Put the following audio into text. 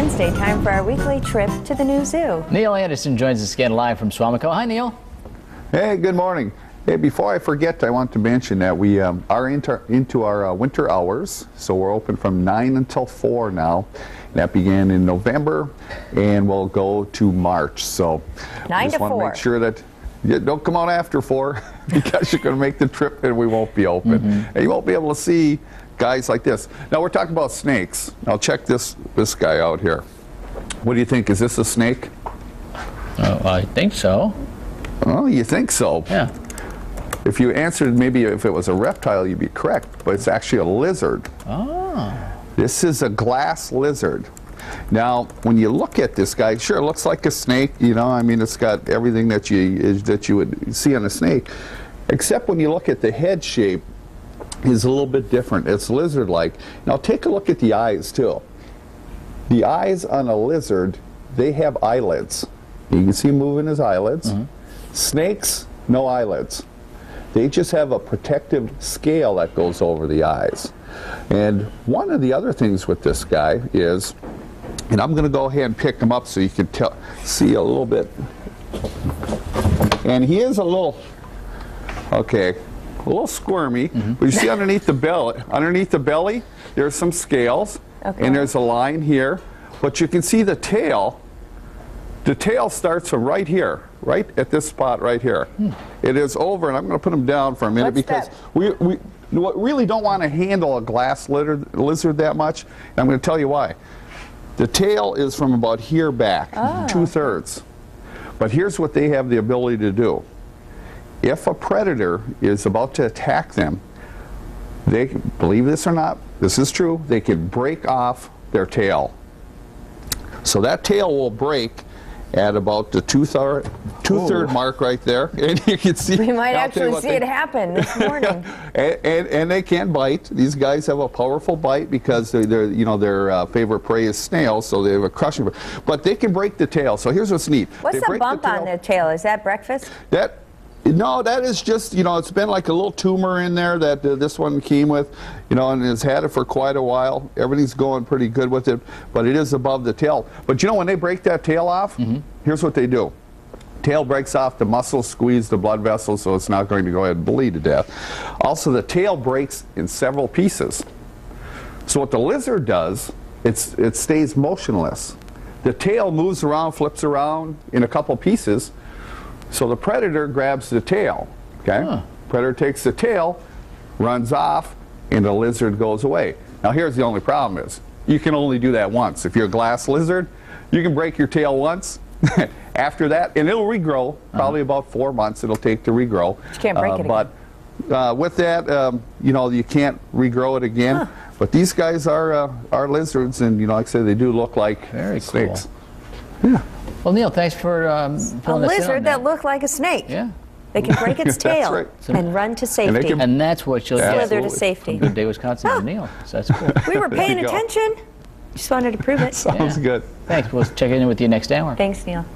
Wednesday, time for our weekly trip to the new zoo. Neil Anderson joins us again live from Swamico. Hi, Neil. Hey, good morning. Hey, before I forget, I want to mention that we are into our winter hours, so we're open from 9 until 4 now. That began in November, and we'll go to March. So 9 to 4. Just want to make sure that you don't come out after 4 because you're going to make the trip and we won't be open. And you won't be able to see guys like this. Now we're talking about snakes. Now check this guy out here. What do you think? Is this a snake? Oh, I think so. Oh, you think so? Yeah. If you answered maybe if it was a reptile, you'd be correct, but it's actually a lizard. Oh. This is a glass lizard. Now, when you look at this guy, sure, it looks like a snake. You know, I mean, it's got everything that you would see on a snake, except when you look at the head shape, is a little bit different. It's lizard-like. Now, take a look at the eyes too. The eyes on a lizard, they have eyelids. You can see him moving his eyelids. Snakes, no eyelids. They just have a protective scale that goes over the eyes. And one of the other things with this guy is, and I'm going to go ahead and pick him up so you can see a little bit. And he is a little, okay, a little squirmy. But you see underneath the belly, there's some scales, and there's a line here. But you can see the tail. The tail starts from right here, right at this spot right here. It is over, and I'm going to put him down for a minute because we really don't want to handle a glass lizard that much. And I'm going to tell you why. The tail is from about here back, 2/3. But here's what they have the ability to do. If a predator is about to attack them, they, believe this or not, this is true, they can break off their tail. So that tail will break at about the two-third mark right there, and you can see. We might actually see it happen this morning. and they can bite. These guys have a powerful bite because their favorite prey is snails, so they have a crushing. But they can break the tail. So here's what's neat. What's the bump on the tail? Is that breakfast? No, that is just, it's been like a little tumor in there that this one came with, and it's had it for quite a while. Everything's going pretty good with it, but it is above the tail. But when they break that tail off, here's what they do. Tail breaks off, the muscles squeeze the blood vessels, so it's not going to go ahead and bleed to death. Also, the tail breaks in several pieces. So what the lizard does, it stays motionless. The tail moves around, flips around in a couple pieces. So the predator grabs the tail, okay? Predator takes the tail, runs off, and the lizard goes away. Now here's the only problem is, you can only do that once. If you're a glass lizard, you can break your tail once. After that, and it'll regrow, probably about 4 months it'll take to regrow. But you can't break it again. But with that, you can't regrow it again. But these guys are lizards, and like I said, they do look like snakes. Cool. Yeah. Well, Neil, thanks for filling us in on lizard that looked like a snake. Yeah. They can break its tail right. and run to safety. And that's what you'll get. Slither to safety. Good Day, Wisconsin, and Neil. So that's cool. We were paying attention. Just wanted to prove it. Sounds good. Thanks. We'll check in with you next hour. Thanks, Neil.